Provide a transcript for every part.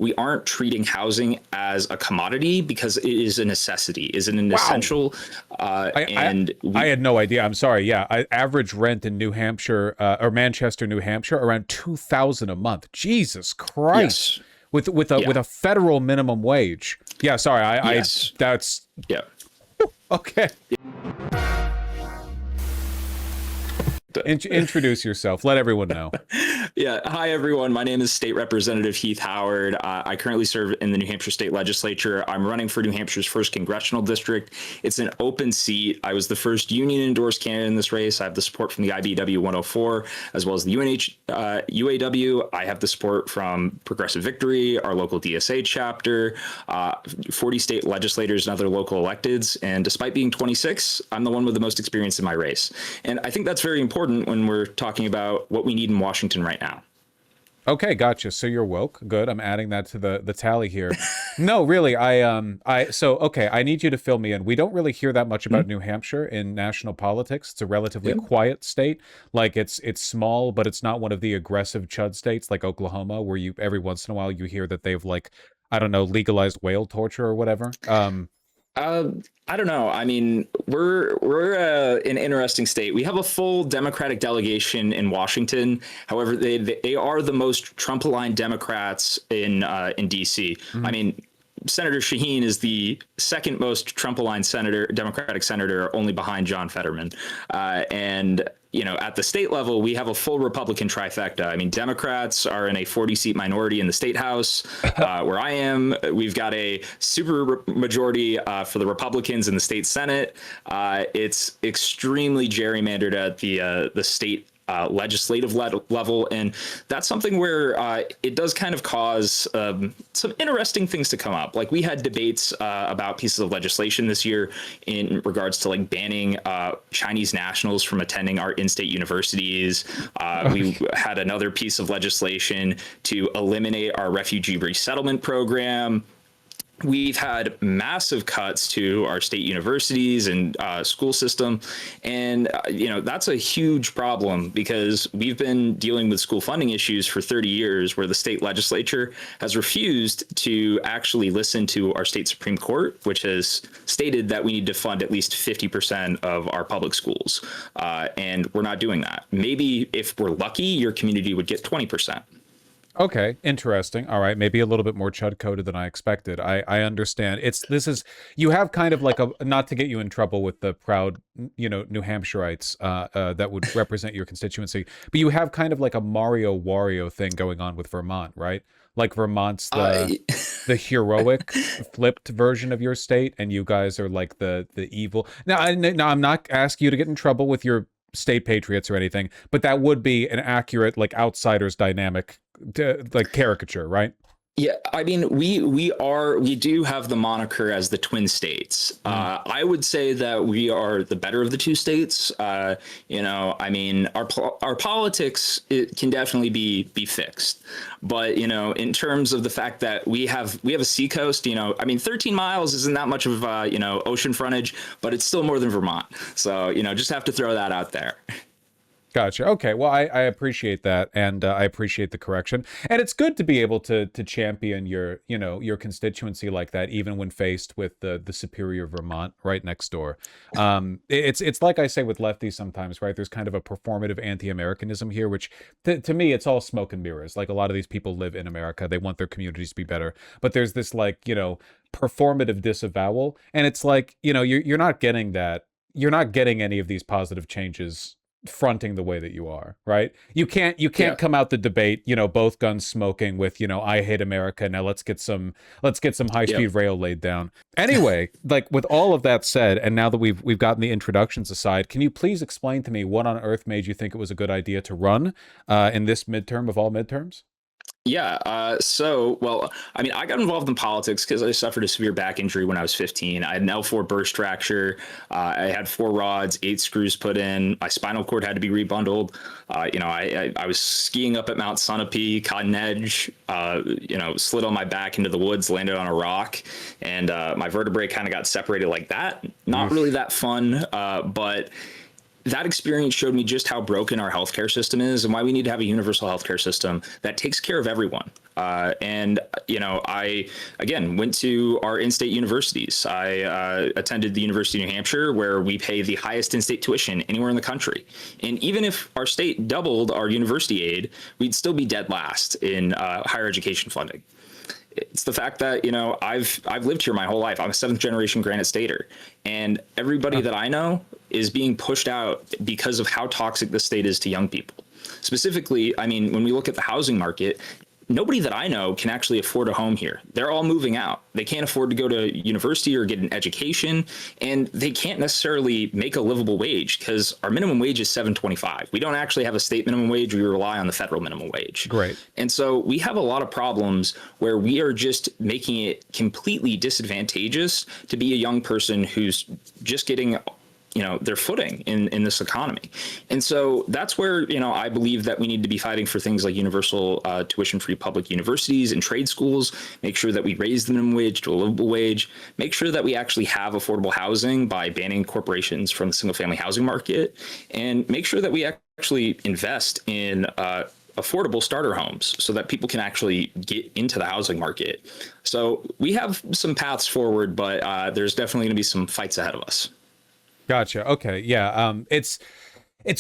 we aren't treating housing as a commodity because it is a necessity, is an Wow. essential, and I we had no idea. I'm sorry. Yeah, average rent in New Hampshire or Manchester, New Hampshire, around 2,000 a month. Jesus Christ, yes, with yeah, a federal minimum wage. Yeah, sorry. I yes, that's yeah. okay. Introduce yourself. Let everyone know. Yeah. Hi, everyone. My name is State Representative Heath Howard. I currently serve in the New Hampshire State Legislature. I'm running for New Hampshire's first congressional district. It's an open seat. I was the first union endorsed candidate in this race. I have the support from the IBW 104, as well as the UAW. I have the support from Progressive Victory, our local DSA chapter, 40 state legislators and other local electeds. And despite being 26, I'm the one with the most experience in my race. And I think that's very important when we're talking about what we need in Washington right now. Okay, gotcha. So you're woke. Good. I'm adding that to the tally here. No, really, so okay, I need you to fill me in. We don't really hear that much about New Hampshire in national politics. It's a relatively Yeah. quiet state. Like it's small, but it's not one of the aggressive chud states like Oklahoma, where you every once in a while you hear that they've like, I don't know, legalized whale torture or whatever. Uh, I don't know. I mean, we're an interesting state. We have a full Democratic delegation in Washington. However, they are the most Trump-aligned Democrats in DC. I Mhm. mean, Senator Shaheen is the second most Trump-aligned senator, Democratic senator, only behind John Fetterman. And at the state level, we have a full Republican trifecta. I mean, Democrats are in a 40-seat minority in the state house. Where I am, we've got a super majority for the Republicans in the state Senate. It's extremely gerrymandered at the state legislative level, and that's something where it does kind of cause some interesting things to come up. Like we had debates about pieces of legislation this year in regards to like banning Chinese nationals from attending our in-state universities. We had another piece of legislation to eliminate our refugee resettlement program. We've had massive cuts to our state universities and school system. And, that's a huge problem because we've been dealing with school funding issues for 30 years where the state legislature has refused to actually listen to our state Supreme Court, which has stated that we need to fund at least 50% of our public schools. And we're not doing that. Maybe if we're lucky, your community would get 20%. Okay, interesting. All right, maybe a little bit more chud coded than I expected. I understand. You have kind of like a, not to get you in trouble with the proud, New Hampshireites that would represent your constituency, but you have kind of like a Mario Wario thing going on with Vermont, right? Like Vermont's Uh, the heroic flipped version of your state, and you guys are like the evil. Now I'm not asking you to get in trouble with your state patriots or anything, but that would be an accurate like outsiders dynamic, like caricature, right? Yeah, I mean, we do have the moniker as the Twin States. Mm. I would say that we are the better of the two states. I mean, our politics, it can definitely be fixed, but in terms of the fact that we have a seacoast, I mean, 13 miles isn't that much of ocean frontage, but it's still more than Vermont. So just have to throw that out there. Gotcha. Okay. Well, I appreciate that, and I appreciate the correction. And it's good to be able to champion your constituency like that, even when faced with the superior Vermont right next door. It's like I say with lefties sometimes, right? There's kind of a performative anti-Americanism here, which to me it's all smoke and mirrors. Like a lot of these people live in America, they want their communities to be better, but there's this like performative disavowal, and it's like you're not getting that. You're not getting any of these positive changes fronting the way that you are, right? You can't Yeah. come out the debate, both guns smoking with, I hate America. Now let's get some Yep. high-speed rail laid down. Anyway, like with all of that said, and now that we've gotten the introductions aside, can you please explain to me what on earth made you think it was a good idea to run in this midterm of all midterms? Yeah. Well, I mean, I got involved in politics because I suffered a severe back injury when I was 15. I had an L4 burst fracture. I had 4 rods, 8 screws put in. My spinal cord had to be rebundled. I was skiing up at Mount Sunapee, Cotton Edge, slid on my back into the woods, landed on a rock, and my vertebrae kind of got separated like that. Not really that fun, but that experience showed me just how broken our healthcare system is and why we need to have a universal healthcare system that takes care of everyone. And, I, again, went to our in-state universities. I attended the University of New Hampshire, where we pay the highest in-state tuition anywhere in the country. And even if our state doubled our university aid, we'd still be dead last in higher education funding. It's the fact that, I've lived here my whole life. I'm a seventh generation Granite Stater, and everybody that I know is being pushed out because of how toxic the state is to young people. Specifically, I mean, when we look at the housing market, nobody that I know can actually afford a home here. They're all moving out. They can't afford to go to university or get an education, and they can't necessarily make a livable wage because our minimum wage is $7.25. We don't actually have a state minimum wage. We rely on the federal minimum wage. Great. And so we have a lot of problems where we are just making it completely disadvantageous to be a young person who's just getting their footing in this economy. And so that's where, I believe that we need to be fighting for things like universal tuition-free public universities and trade schools, make sure that we raise the minimum wage to a livable wage, make sure that we actually have affordable housing by banning corporations from the single-family housing market, and make sure that we actually invest in affordable starter homes so that people can actually get into the housing market. So we have some paths forward, but there's definitely going to be some fights ahead of us. Gotcha. Okay. Yeah. It's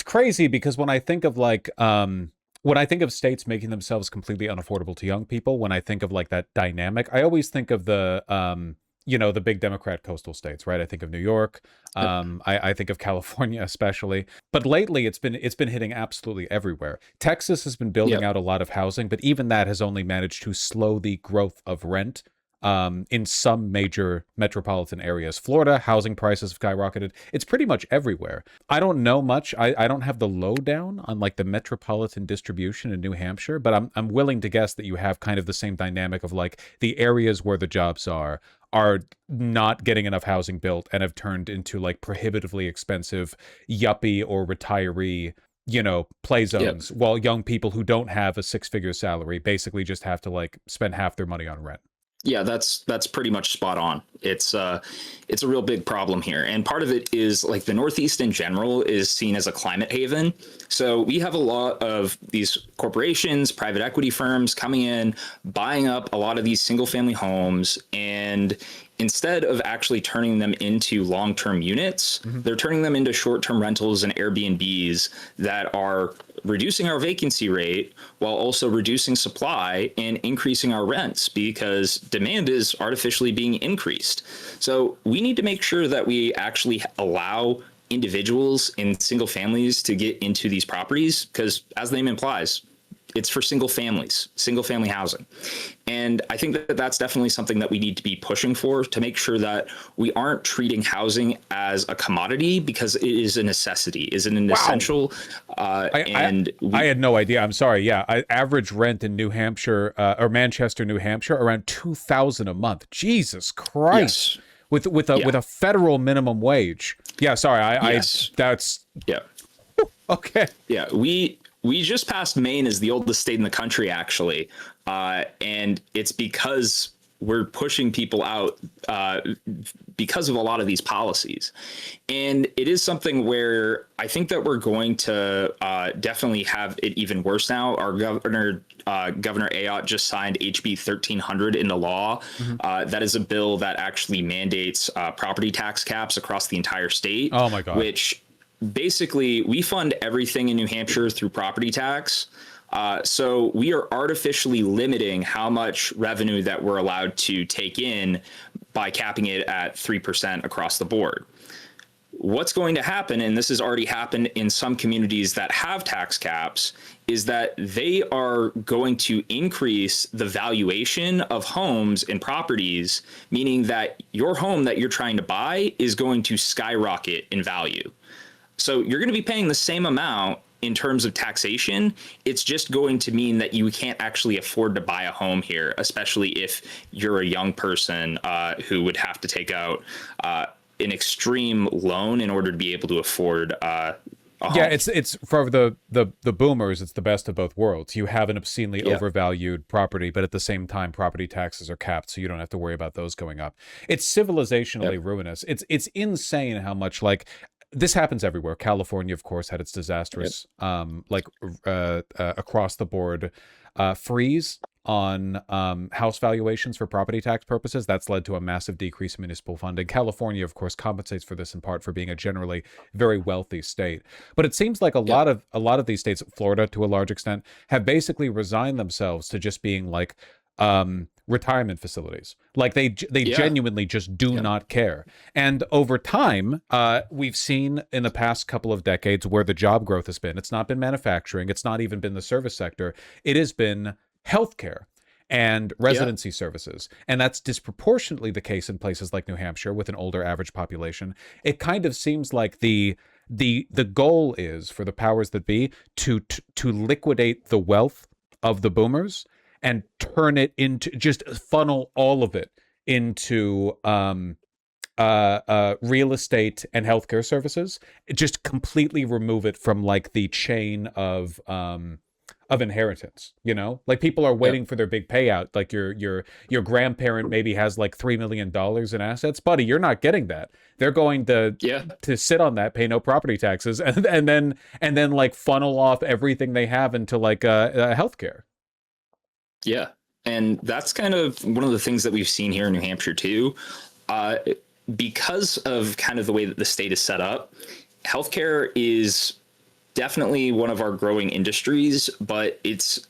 crazy because when I think of when I think of states making themselves completely unaffordable to young people, when I think of like that dynamic, I always think of the big Democrat coastal states, right? I think of New York. I think of California especially, but lately it's been hitting absolutely everywhere. Texas has been building out a lot of housing, but even that has only managed to slow the growth of rent in some major metropolitan areas. Florida, housing prices have skyrocketed. It's pretty much everywhere. I don't know much. I don't have the lowdown on like the metropolitan distribution in New Hampshire, but I'm willing to guess that you have kind of the same dynamic of like the areas where the jobs are not getting enough housing built and have turned into like prohibitively expensive yuppie or retiree play zones, while young people who don't have a six-figure salary basically just have to like spend half their money on rent. Yeah, that's pretty much spot on. It's a real big problem here. And part of it is like the Northeast in general is seen as a climate haven. So we have a lot of these corporations, private equity firms coming in, buying up a lot of these single family homes, and instead of actually turning them into long-term units, they're turning them into short-term rentals and Airbnbs that are reducing our vacancy rate while also reducing supply and increasing our rents because demand is artificially being increased. So we need to make sure that we actually allow individuals in single families to get into these properties because, as the name implies, it's for single families, single family housing. And I think that that's definitely something that we need to be pushing for to make sure that we aren't treating housing as a commodity because it is a necessity, is an essential. I had no idea. I'm sorry. Yeah. Average rent in New Hampshire or Manchester, New Hampshire, around $2,000 a month. Jesus Christ. Yes. With a federal minimum wage. Yeah. Sorry. That's. Yeah. Okay. Yeah. We just passed Maine as the oldest state in the country, actually. And it's because we're pushing people out because of a lot of these policies. And it is something where I think that we're going to definitely have it even worse now. Our Governor Ayotte just signed HB 1300 into law. That is a bill that actually mandates property tax caps across the entire state. Oh, my God. Which basically, we fund everything in New Hampshire through property tax. So we are artificially limiting how much revenue that we're allowed to take in by capping it at 3% across the board. What's going to happen, and this has already happened in some communities that have tax caps, is that they are going to increase the valuation of homes and properties, meaning that your home that you're trying to buy is going to skyrocket in value. So you're going to be paying the same amount in terms of taxation. It's just going to mean that you can't actually afford to buy a home here, especially if you're a young person who would have to take out an extreme loan in order to be able to afford a home. Yeah, it's for the boomers, it's the best of both worlds. You have an obscenely overvalued property, but at the same time, property taxes are capped, so you don't have to worry about those going up. It's civilizationally ruinous. It's insane how much like this happens everywhere. California, of course, had its disastrous, across the board freeze on house valuations for property tax purposes. That's led to a massive decrease in municipal funding. California, of course, compensates for this in part for being a generally very wealthy state. But it seems like a lot of these states, Florida to a large extent, have basically resigned themselves to just being like retirement facilities. Like they genuinely just do not care. And over time, we've seen in the past couple of decades where the job growth has been. It's not been manufacturing. It's not even been the service sector. It has been healthcare and residency services. And that's disproportionately the case in places like New Hampshire with an older average population. It kind of seems like the goal is for the powers that be to liquidate the wealth of the boomers and turn it into, just funnel all of it into real estate and healthcare services. Just completely remove it from like the chain of inheritance, you know, like people are waiting for their big payout. Like your grandparent maybe has like $3 million in assets, buddy. You're not getting that. They're going to sit on that, pay no property taxes, and then like funnel off everything they have into like healthcare. Yeah. And that's kind of one of the things that we've seen here in New Hampshire too. Because of kind of the way that the state is set up, healthcare is definitely one of our growing industries, but it's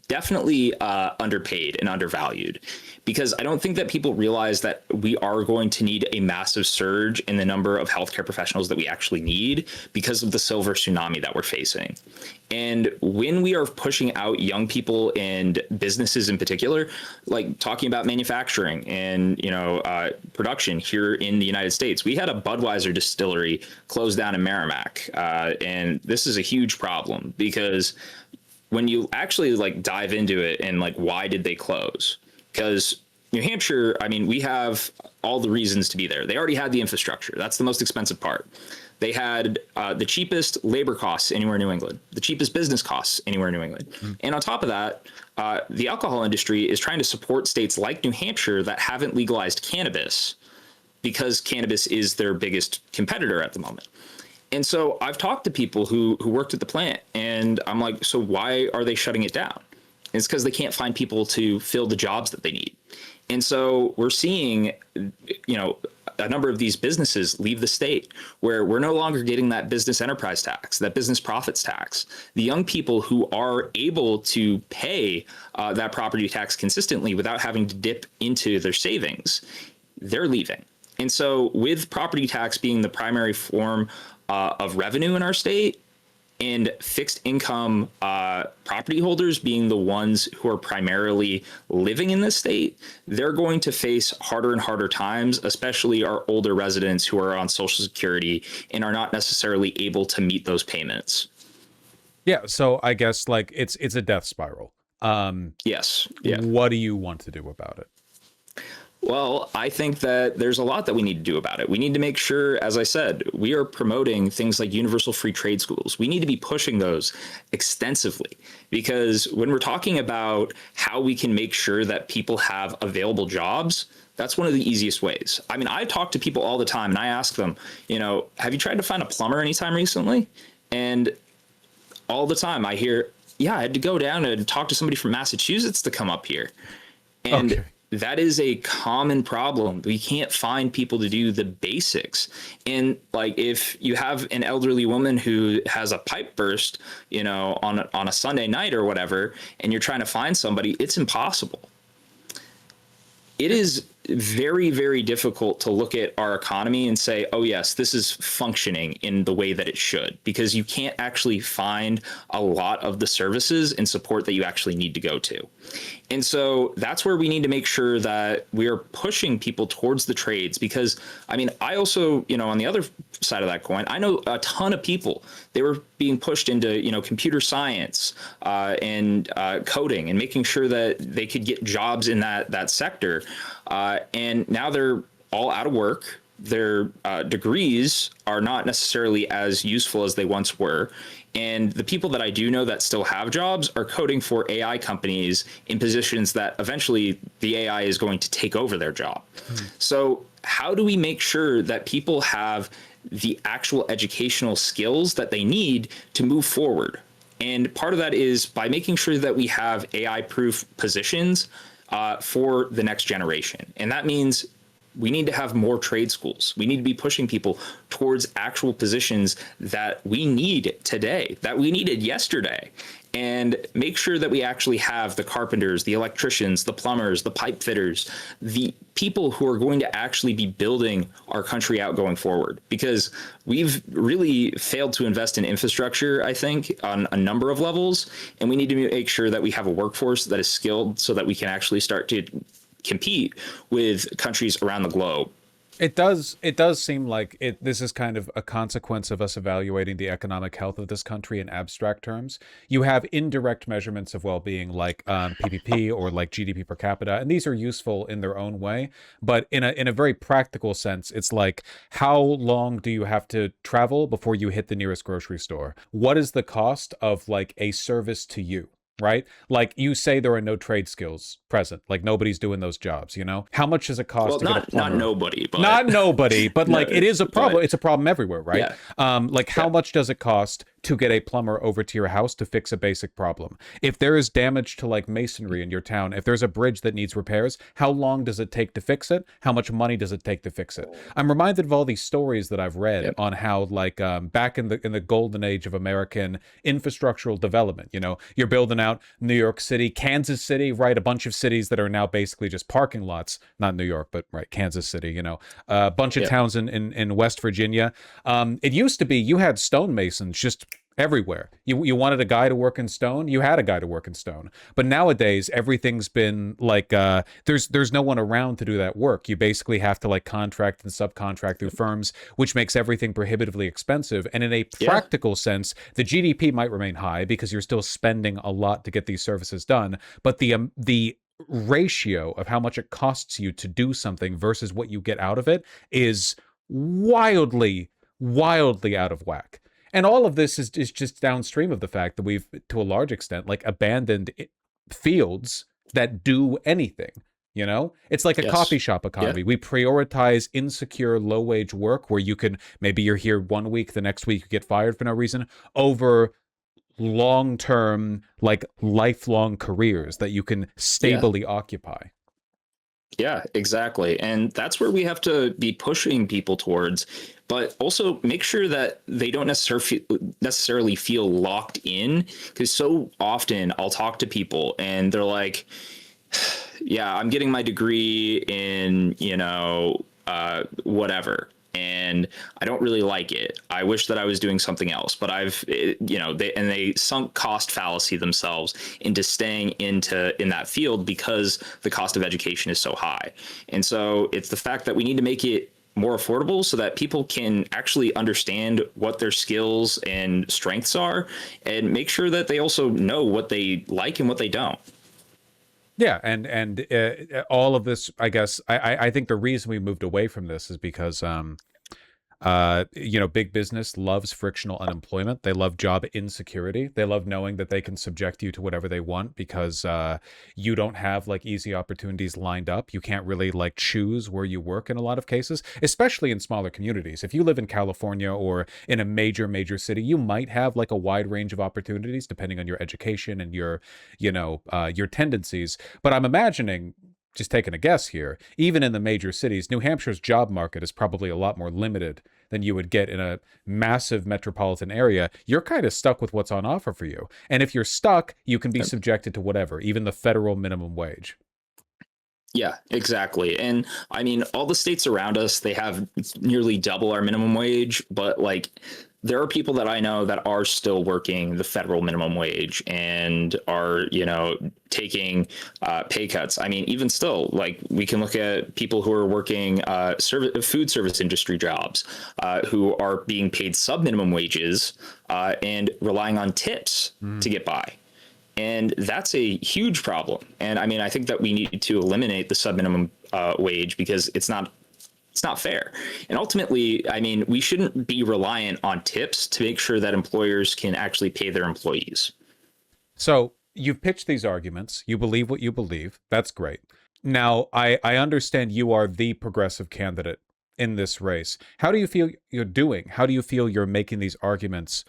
definitely underpaid and undervalued, because I don't think that people realize that we are going to need a massive surge in the number of healthcare professionals that we actually need because of the silver tsunami that we're facing. And when we are pushing out young people and businesses in particular, like talking about manufacturing and, production here in the United States, we had a Budweiser distillery closed down in Merrimack. And this is a huge problem because when you actually like dive into it and like, why did they close? Because New Hampshire, I mean, we have all the reasons to be there. They already had the infrastructure. That's the most expensive part. They had the cheapest labor costs anywhere in New England, the cheapest business costs anywhere in New England. And on top of that, the alcohol industry is trying to support states like New Hampshire that haven't legalized cannabis, because cannabis is their biggest competitor at the moment. And so I've talked to people who worked at the plant, and I'm like, so why are they shutting it down? And it's because they can't find people to fill the jobs that they need. And so we're seeing, a number of these businesses leave the state, where we're no longer getting that business enterprise tax, that business profits tax. The young people who are able to pay that property tax consistently without having to dip into their savings, they're leaving. And so with property tax being the primary form of revenue in our state, and fixed income property holders being the ones who are primarily living in this state, they're going to face harder and harder times, especially our older residents who are on Social Security and are not necessarily able to meet those payments. Yeah, so I guess like it's a death spiral. Yes. Yeah. What do you want to do about it? Well, I think that there's a lot that we need to do about it. We need to make sure, as I said, we are promoting things like universal free trade schools. We need to be pushing those extensively, because when we're talking about how we can make sure that people have available jobs, that's one of the easiest ways. I mean, I talk to people all the time and I ask them, have you tried to find a plumber anytime recently? And all the time I hear, yeah, I had to go down and talk to somebody from Massachusetts to come up here. And that is a common problem. We can't find people to do the basics. And like, if you have an elderly woman who has a pipe burst, on a Sunday night or whatever, and you're trying to find somebody, it's impossible. It is very, very difficult to look at our economy and say, oh, yes, this is functioning in the way that it should, because you can't actually find a lot of the services and support that you actually need to go to. And so that's where we need to make sure that we're pushing people towards the trades, because I mean, I also, on the other side of that coin, I know a ton of people, they were being pushed into, computer science and coding, and making sure that they could get jobs in that sector. And now they're all out of work. Their degrees are not necessarily as useful as they once were. And the people that I do know that still have jobs are coding for AI companies in positions that eventually the AI is going to take over their job. So how do we make sure that people have the actual educational skills that they need to move forward? And part of that is by making sure that we have AI proof positions for the next generation. And that means we need to have more trade schools. We need to be pushing people towards actual positions that we need today, that we needed yesterday, and make sure that we actually have the carpenters, the electricians, the plumbers, the pipe fitters, the people who are going to actually be building our country out going forward. Because we've really failed to invest in infrastructure, I think, on a number of levels. And we need to make sure that we have a workforce that is skilled so that we can actually start to compete with countries around the globe. It does seem like this is kind of a consequence of us evaluating the economic health of this country in abstract terms. You have indirect measurements of well-being like PPP or like GDP per capita, and these are useful in their own way. But in a very practical sense, it's like, how long do you have to travel before you hit the nearest grocery store? What is the cost of like a service to you? Right? Like you say, there are no trade skills present. Like nobody's doing those jobs, you know? How much does it cost to get a plumber? Not nobody, but Not nobody, but no, like it is a problem. but It's a problem everywhere, right? yeah, Like how much does it cost to get a plumber over to your house to fix a basic problem? If there is damage to like masonry in your town, if there's a bridge that needs repairs, how long does it take to fix it? How much money does it take to fix it? I'm reminded of all these stories that I've read on how like back in the golden age of American infrastructural development, you know, you're building out New York City, Kansas City, right? A bunch of cities that are now basically just parking lots, not New York, but right, Kansas City, you know, a bunch of towns in West Virginia. It used to be you had stonemasons just everywhere. You wanted a guy to work in stone, you had a guy to work in stone. But nowadays everything's been like there's no one around to do that work. You basically have to like contract and subcontract through firms, which makes everything prohibitively expensive. And in a practical sense, the GDP might remain high because you're still spending a lot to get these services done, but the ratio of how much it costs you to do something versus what you get out of it is wildly out of whack. And all of this is just downstream of the fact that we've, to a large extent, like abandoned fields that do anything. You know, it's like a coffee shop economy. We prioritize insecure, low-wage work where you can, maybe you're here 1 week, the next week you get fired for no reason, over long-term, like lifelong careers that you can stably occupy. Yeah, exactly. And that's where we have to be pushing people towards, but also make sure that they don't necessarily feel locked in. Because so often I'll talk to people and they're like, yeah, I'm getting my degree in, whatever. And I don't really like it. I wish that I was doing something else, but they sunk cost fallacy themselves into staying in that field because the cost of education is so high. And so it's the fact that we need to make it more affordable so that people can actually understand what their skills and strengths are and make sure that they also know what they like and what they don't. Yeah, and all of this, I guess, I think the reason we moved away from this is because, big business loves frictional unemployment. They love job insecurity. They love knowing that they can subject you to whatever they want because you don't have like easy opportunities lined up. You can't really like choose where you work in a lot of cases, especially in smaller communities. If you live in California or in a major city, you might have like a wide range of opportunities depending on your education and your tendencies. But I'm imagining, just taking a guess here, even in the major cities, New Hampshire's job market is probably a lot more limited than you would get in a massive metropolitan area. You're kind of stuck with what's on offer for you. And if you're stuck, you can be subjected to whatever, even the federal minimum wage. Yeah, exactly. And I mean, all the states around us, they have nearly double our minimum wage, but like there are people that I know that are still working the federal minimum wage and are, taking pay cuts. I mean, even still, like we can look at people who are working food service industry jobs who are being paid sub minimum wages and relying on tips to get by. And that's a huge problem. And I mean, I think that we need to eliminate the sub minimum wage because it's not fair. And ultimately, I mean, we shouldn't be reliant on tips to make sure that employers can actually pay their employees. So you've pitched these arguments. You believe what you believe. That's great. Now, I understand you are the progressive candidate in this race. How do you feel you're doing? How do you feel you're making these arguments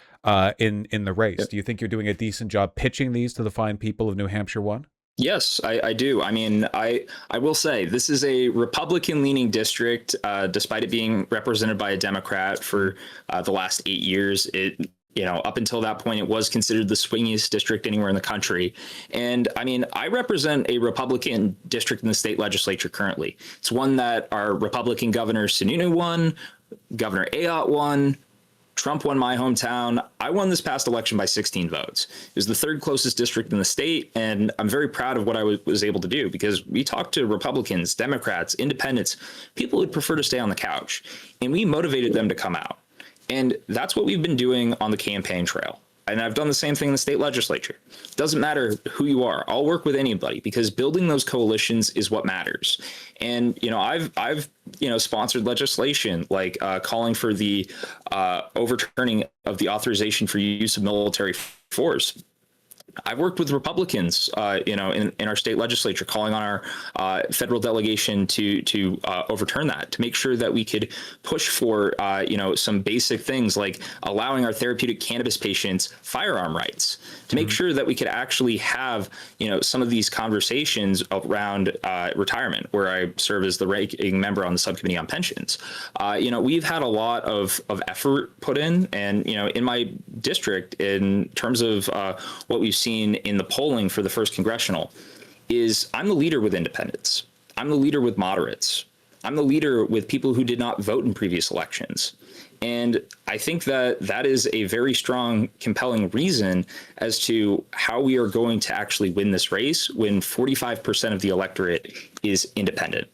in the race? Do you think you're doing a decent job pitching these to the fine people of New Hampshire 1? Yes, I do. I mean, I will say this is a Republican-leaning district, despite it being represented by a Democrat for the last 8 years. Up until that point, it was considered the swingiest district anywhere in the country. And I mean, I represent a Republican district in the state legislature currently. It's one that our Republican Governor Sununu won, Governor Ayotte won, Trump won my hometown. I won this past election by 16 votes. It was the third closest district in the state, and I'm very proud of what I was able to do, because we talked to Republicans, Democrats, independents, people who'd prefer to stay on the couch, and we motivated them to come out. And that's what we've been doing on the campaign trail. And I've done the same thing in the state legislature. It doesn't matter who you are. I'll work with anybody, because building those coalitions is what matters. And, I've sponsored legislation like calling for the overturning of the authorization for use of military force. I've worked with Republicans, in our state legislature, calling on our federal delegation to overturn that, to make sure that we could push for, some basic things like allowing our therapeutic cannabis patients firearm rights, to make sure that we could actually have, some of these conversations around retirement, where I serve as the ranking member on the subcommittee on pensions. We've had a lot of effort put in, and, in my district, in terms of what we've seen in the polling for the first congressional, is I'm the leader with independents. I'm the leader with moderates. I'm the leader with people who did not vote in previous elections. And I think that that is a very strong, compelling reason as to how we are going to actually win this race when 45% of the electorate is independent.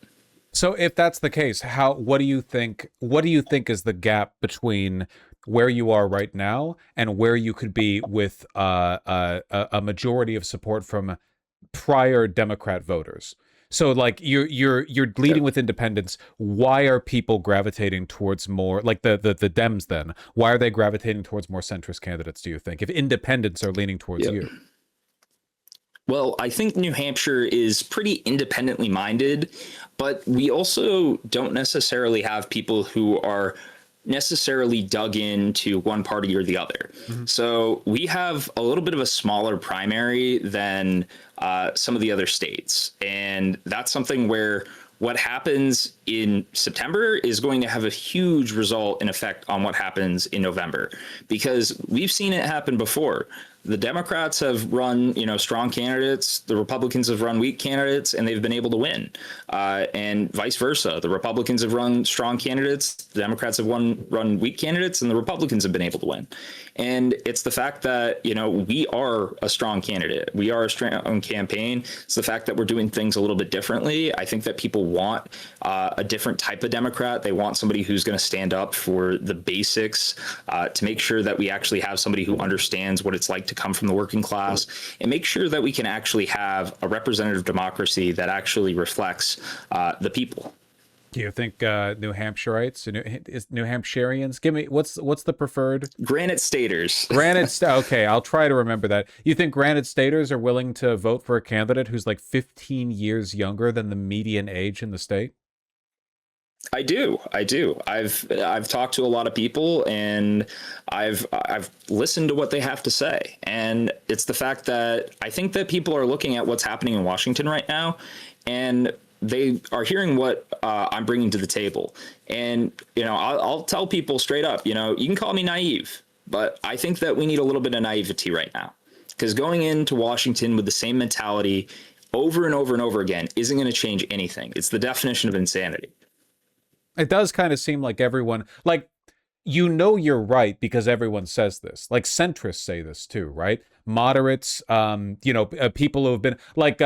So if that's the case, what do you think is the gap between where you are right now and where you could be with a majority of support from prior Democrat voters? So like you're leading with independents. Why are people gravitating towards more like the Dems then? Why are they gravitating towards more centrist candidates, do you think, if independents are leaning towards you? Well, I think New Hampshire is pretty independently minded, but we also don't necessarily have people who are necessarily dug into one party or the other. Mm-hmm. So we have a little bit of a smaller primary than some of the other states. And that's something where what happens in September is going to have a huge result and effect on what happens in November, because we've seen it happen before. The Democrats have run, strong candidates. The Republicans have run weak candidates, and they've been able to win. And vice versa. The Republicans have run strong candidates. The Democrats have run weak candidates, and the Republicans have been able to win. And it's the fact that, we are a strong candidate. We are a strong campaign. It's the fact that we're doing things a little bit differently. I think that people want a different type of Democrat. They want somebody who's going to stand up for the basics, to make sure that we actually have somebody who understands what it's like to come from the working class, and make sure that we can actually have a representative democracy that actually reflects the people. Do you think New Hampshireites, New Hampshireans? Give me what's the preferred? Granite Staters. Okay, I'll try to remember that. You think Granite Staters are willing to vote for a candidate who's like 15 years younger than the median age in the state? I do. I've talked to a lot of people, and I've listened to what they have to say. And it's the fact that I think that people are looking at what's happening in Washington right now, and they are hearing what I'm bringing to the table. And, I'll tell people straight up, you can call me naive, but I think that we need a little bit of naivety right now, because going into Washington with the same mentality over and over and over again isn't going to change anything. It's the definition of insanity. It does kind of seem like everyone, like, you're right because everyone says this. Like centrists say this too, right? Moderates, people who have been like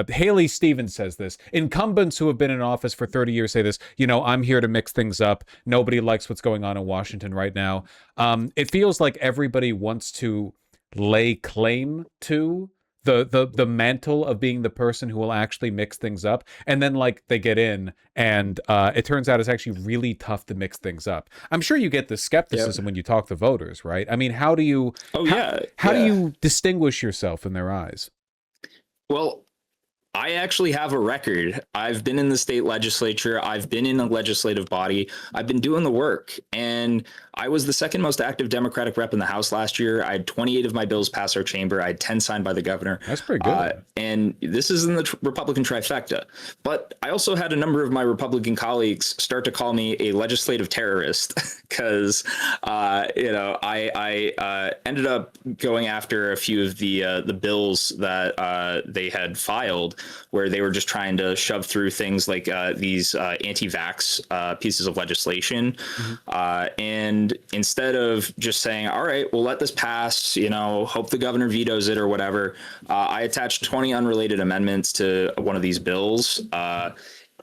Haley Stevens says this. Incumbents who have been in office for 30 years say this. I'm here to mix things up. Nobody likes what's going on in Washington right now. It feels like everybody wants to lay claim to the mantle of being the person who will actually mix things up, and then like they get in and it turns out it's actually really tough to mix things up. I'm sure you get the skepticism when you talk to voters, right? I mean, how do you how do you distinguish yourself in their eyes? Well, I actually have a record. I've been in the state legislature. I've been in a legislative body. I've been doing the work. And I was the second most active Democratic rep in the House last year. I had 28 of my bills pass our chamber. I had 10 signed by the governor. That's pretty good. And this is in the Republican trifecta. But I also had a number of my Republican colleagues start to call me a legislative terrorist because, I ended up going after a few of the bills that they had filed, where they were just trying to shove through things like these anti-vax pieces of legislation. And instead of just saying, all right, we'll let this pass, hope the governor vetoes it or whatever, I attached 20 unrelated amendments to one of these bills.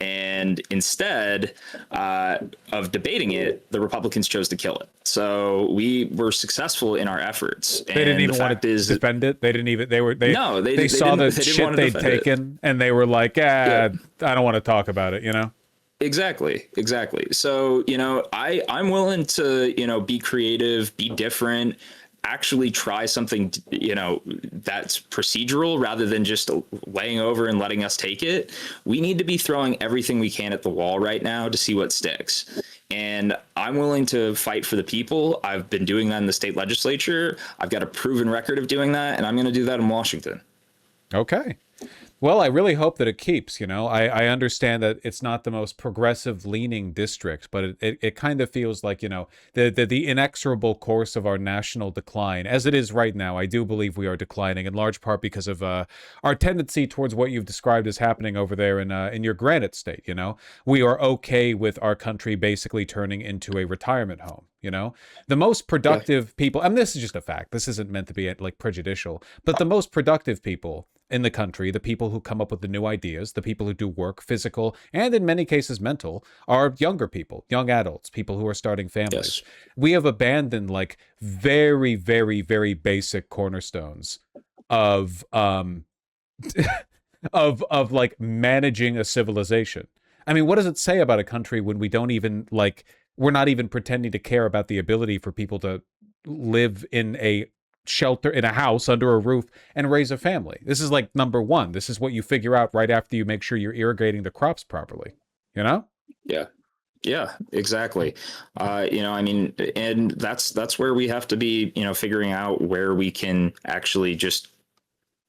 And instead of debating it, the Republicans chose to kill it. So we were successful in our efforts. They didn't even want to defend it. They didn't even. They saw the shit they'd taken, and they were like, I don't want to talk about it. Exactly. So I'm willing to be creative, be different, actually try something that's procedural rather than just laying over and letting us take it. We need to be throwing everything we can at the wall right now to see what sticks. And I'm willing to fight for the people. I've been doing that in the state legislature. I've got a proven record of doing that, and I'm going to do that in Washington. Okay. Well, I really hope that it keeps, I understand that it's not the most progressive leaning district, but it kind of feels like, the inexorable course of our national decline as it is right now. I do believe we are declining in large part because of our tendency towards what you've described as happening over there in your Granite State. We are okay with our country basically turning into a retirement home. The most productive people, and this is just a fact, this isn't meant to be like prejudicial, but the most productive people in the country, the people who come up with the new ideas, the people who do work, physical, and in many cases mental, are younger people, young adults, people who are starting families. Yes. We have abandoned like very, very, very basic cornerstones of of like managing a civilization. I mean, what does it say about a country when we don't even we're not even pretending to care about the ability for people to live in a shelter, in a house under a roof, and raise a family? This is like number one. This is what you figure out right after you make sure you're irrigating the crops properly. Yeah, exactly. And that's where we have to be, figuring out where we can actually just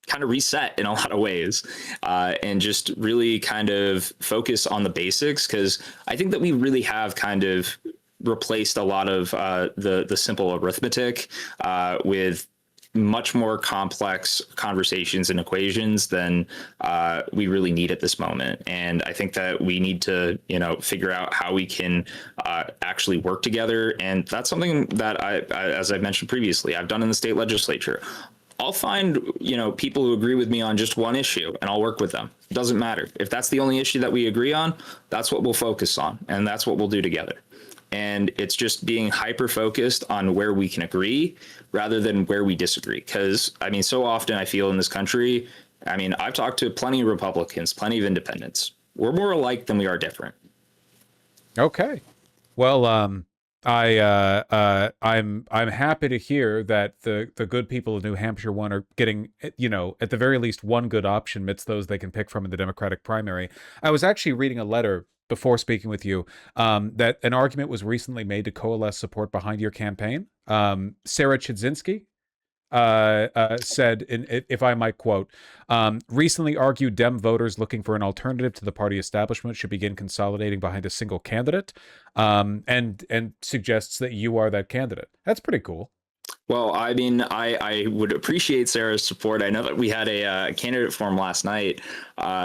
kind of reset in a lot of ways, and just really kind of focus on the basics, because I think that we really have kind of replaced a lot of the simple arithmetic with much more complex conversations and equations than we really need at this moment. And I think that we need to, figure out how we can actually work together. And that's something that as I mentioned previously, I've done in the state legislature. I'll find, people who agree with me on just one issue, and I'll work with them. It doesn't matter. If that's the only issue that we agree on, that's what we'll focus on, and that's what we'll do together. And it's just being hyper focused on where we can agree rather than where we disagree. Because, so often I feel in this country, I've talked to plenty of Republicans, plenty of independents. We're more alike than we are different. Okay. Well, I'm happy to hear that the good people of New Hampshire one are getting, at the very least one good option amidst those they can pick from in the Democratic primary. I was actually reading a letter before speaking with you, that an argument was recently made to coalesce support behind your campaign. Sarah Chudzinski said, if I might quote, recently argued Dem voters looking for an alternative to the party establishment should begin consolidating behind a single candidate, and suggests that you are that candidate. That's pretty cool. Well, I would appreciate Sarah's support. I know that we had a candidate forum last night,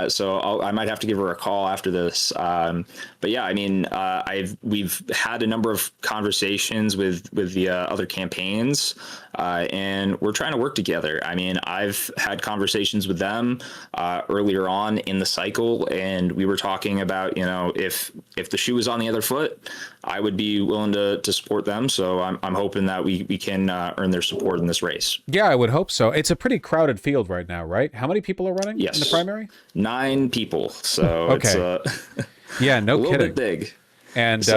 so I might have to give her a call after this. But yeah, we've had a number of conversations with the other campaigns, and we're trying to work together. I've had conversations with them earlier on in the cycle, and we were talking about, if the shoe was on the other foot, I would be willing to support them. So I'm hoping that we can earn their support in this race. Yeah, I would hope so. It's a pretty crowded field right now, right? How many people are running in the primary? 9 people. So okay. It's yeah, no kidding. A little bit big. And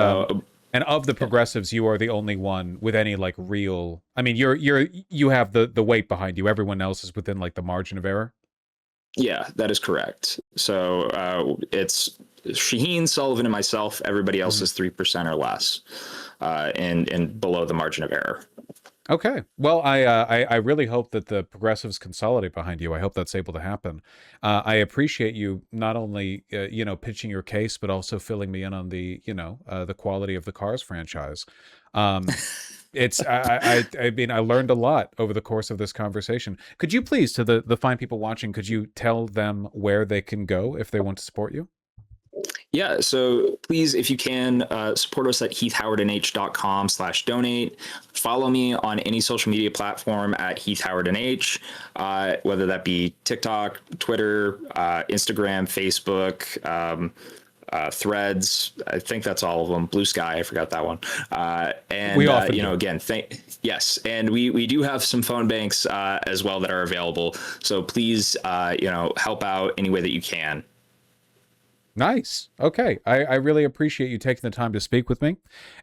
and of the progressives, you are the only one with any real. You have the weight behind you. Everyone else is within the margin of error. Yeah, that is correct. So it's Shaheen, Sullivan, and myself. Everybody else Mhm. is 3% or less, and below the margin of error. Okay. Well, I really hope that the progressives consolidate behind you. I hope that's able to happen. I appreciate you not only pitching your case, but also filling me in on the quality of the Cars franchise. Um, I mean, I learned a lot over the course of this conversation. Could you please, to the fine people watching, could you tell them where they can go if they want to support you? Yeah, so please, if you can, support us at heathhowardnh.com/donate. Follow me on any social media platform at heathhowardnh, whether that be TikTok, Twitter, Instagram, Facebook, Threads. I think that's all of them. Blue Sky, I forgot that one. We often do. Again, yes, and we do have some phone banks as well that are available. So please, help out any way that you can. Nice. Okay. I really appreciate you taking the time to speak with me,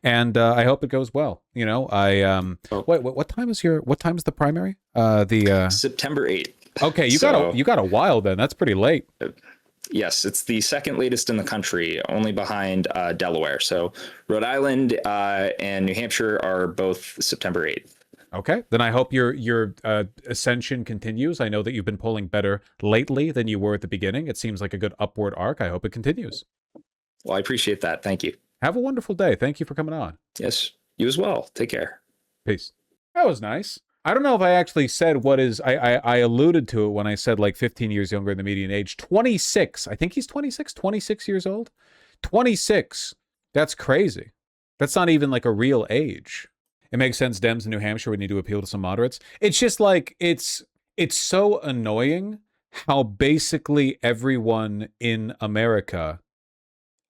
and I hope it goes well. Oh, What time is the primary? The September 8th. Okay, So you got a while then. That's pretty late. yes, it's the second latest in the country, only behind Delaware. So Rhode Island and New Hampshire are both September 8th. Okay, then I hope your ascension continues. I know that you've been polling better lately than you were at the beginning. It seems like a good upward arc. I hope it continues. Well, I appreciate that. Thank you. Have a wonderful day. Thank you for coming on. Yes, you as well. Take care. Peace. That was nice. I don't know if I actually said what is I alluded to it when I said like 15 years younger than the median age. 26. I think he's 26 years old. 26. That's crazy. That's not even like a real age. It makes sense Dems in New Hampshire would need to appeal to some moderates. It's just like it's so annoying how basically everyone in America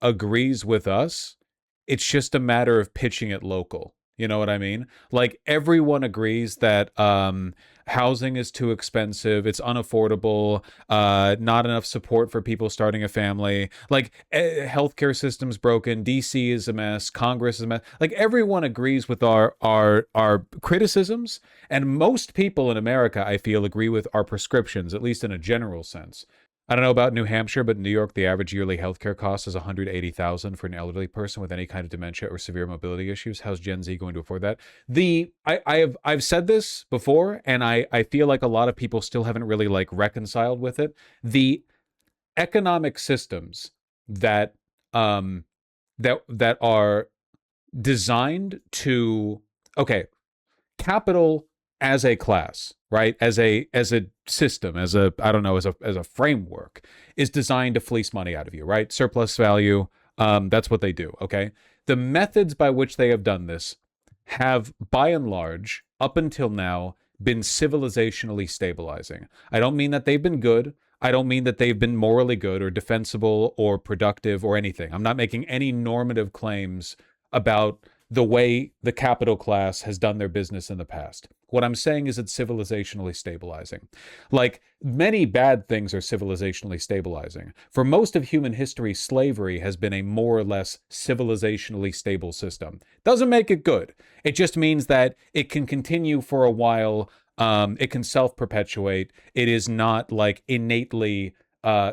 agrees with us. It's just a matter of pitching it local. You know what I mean? Like everyone agrees that housing is too expensive, it's unaffordable, not enough support for people starting a family. Like healthcare system's broken, DC is a mess, Congress is a mess. Like everyone agrees with our criticisms, and most people in America, I feel, agree with our prescriptions, at least in a general sense. I don't know about New Hampshire, but in New York, the average yearly healthcare cost is $180,000 for an elderly person with any kind of dementia or severe mobility issues. How's Gen Z going to afford that? I've said this before, and I feel like a lot of people still haven't really like reconciled with it. The economic systems that that are designed to capital as a class, right? As a system, as a I don't know, as a framework, is designed to fleece money out of you, right? Surplus value. That's what they do. Okay. The methods by which they have done this have, by and large, up until now, been civilizationally stabilizing. I don't mean that they've been good. I don't mean that they've been morally good or defensible or productive or anything. I'm not making any normative claims about the way the capital class has done their business in the past. What I'm saying is it's civilizationally stabilizing. Like many bad things are civilizationally stabilizing. For most of human history, slavery has been a more or less civilizationally stable system. Doesn't make it good. It just means that it can continue for a while. It can self-perpetuate. It is not like innately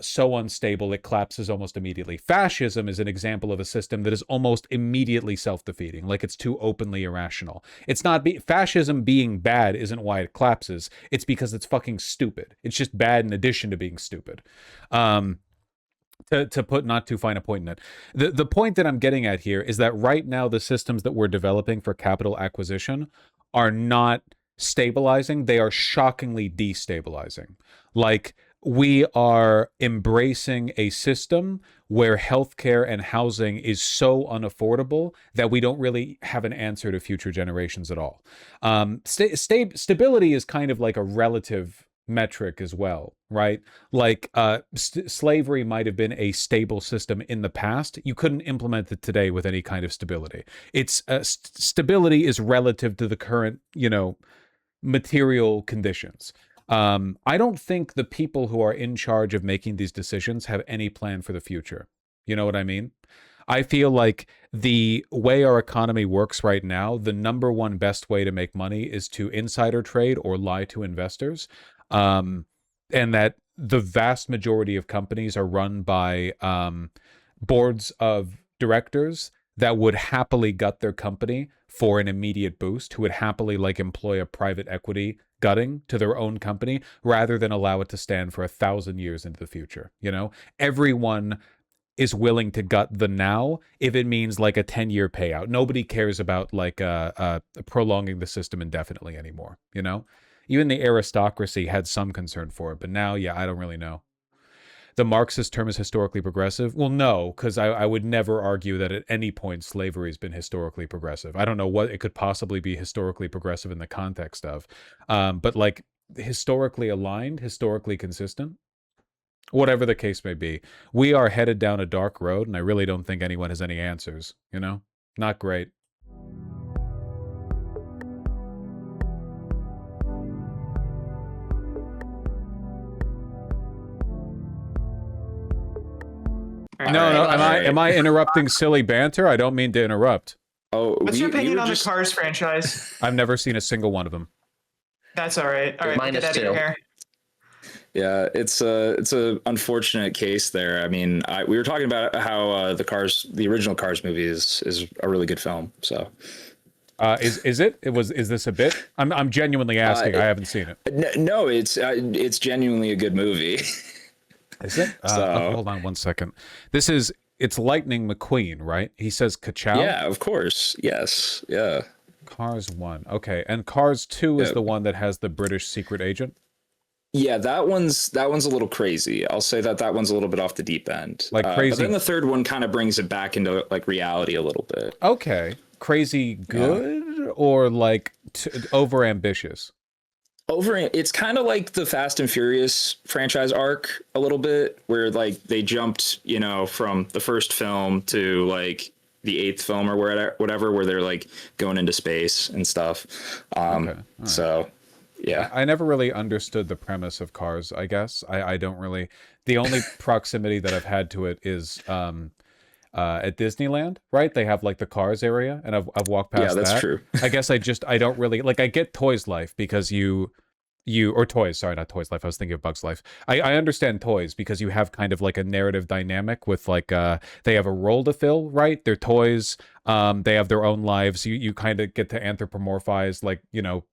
so unstable it collapses almost immediately. Fascism is an example of a system that is almost immediately self-defeating, like it's too openly irrational. It's not fascism being bad isn't why it collapses. It's because it's fucking stupid. It's just bad in addition to being stupid. To put not too fine a point in it. The point that I'm getting at here is that right now the systems that we're developing for capital acquisition are not stabilizing. They are shockingly destabilizing. Like we are embracing a system where healthcare and housing is so unaffordable that we don't really have an answer to future generations at all. Stability is kind of like a relative metric as well, right? Like slavery might have been a stable system in the past. You couldn't implement it today with any kind of stability. It's stability is relative to the current, material conditions. I don't think the people who are in charge of making these decisions have any plan for the future. You know what I mean? I feel like the way our economy works right now, the number one best way to make money is to insider trade or lie to investors. And that the vast majority of companies are run by boards of directors that would happily gut their company for an immediate boost, who would happily like employ a private equity gutting to their own company rather than allow it to stand for 1,000 years into the future. You know, everyone is willing to gut the now if it means like a 10-year payout. Nobody cares about like prolonging the system indefinitely anymore. You know, even the aristocracy had some concern for it, but now, yeah, I don't really know. The Marxist term is historically progressive. Well, no, because I would never argue that at any point slavery has been historically progressive. I don't know what it could possibly be historically progressive in the context of, but like historically aligned, historically consistent, whatever the case may be. We are headed down a dark road, and I really don't think anyone has any answers, you know? Not great. No, am I interrupting silly banter? I don't mean to interrupt. Oh, what's your opinion on the Cars franchise? I've never seen a single one of them. That's all right. All right, Mine get is out of your hair. Yeah, it's a unfortunate case there. I mean, we were talking about how the original Cars movie is a really good film. So, is it? Is this a bit? I'm genuinely asking. I haven't seen it. No, it's genuinely a good movie. Is it? Hold on one second. It's Lightning McQueen, right? He says ka-chow? Yeah, of course. Yes. Yeah. Cars 1. Okay. And Cars 2 is the one that has the British secret agent? Yeah, that one's a little crazy. I'll say that one's a little bit off the deep end. Like crazy. But then the third one kind of brings it back into like reality a little bit. Okay. Crazy good or like over ambitious? It's kind of like the Fast and Furious franchise arc a little bit, where like they jumped, you know, from the first film to like the 8th film or whatever, where they're like going into space and stuff. Right. So yeah, I never really understood the premise of Cars. I guess I don't really. The only proximity that I've had to it is at Disneyland, right? They have like the Cars area, and I've walked past that. Yeah, that's true. I guess I don't really like. I get Toys Life because you or Toys, sorry, not Toys Life. I was thinking of Bugs Life. I understand Toys because you have kind of like a narrative dynamic with like they have a role to fill, right? They're toys. They have their own lives. You kind of get to anthropomorphize, like, you know,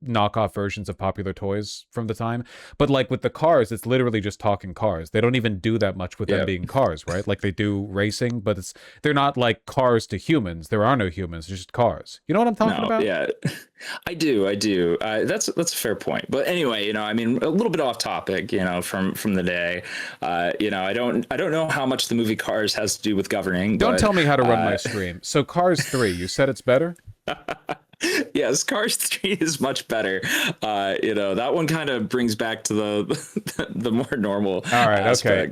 knockoff versions of popular toys from the time. But like with the Cars, it's literally just talking cars. They don't even do that much with them being cars, right? Like they do racing, but they're not like cars to humans. There are no humans, they're just cars. You know what I'm talking about? Yeah, I do. That's a fair point. But anyway, you know, I mean, a little bit off topic, you know, from the day. You know, I don't know how much the movie Cars has to do with governing. Don't tell me how to run my stream. So Cars 3, you said it's better? Yes, Cars 3 is much better. You know, that one kind of brings back to the more normal. All right, aspect. okay.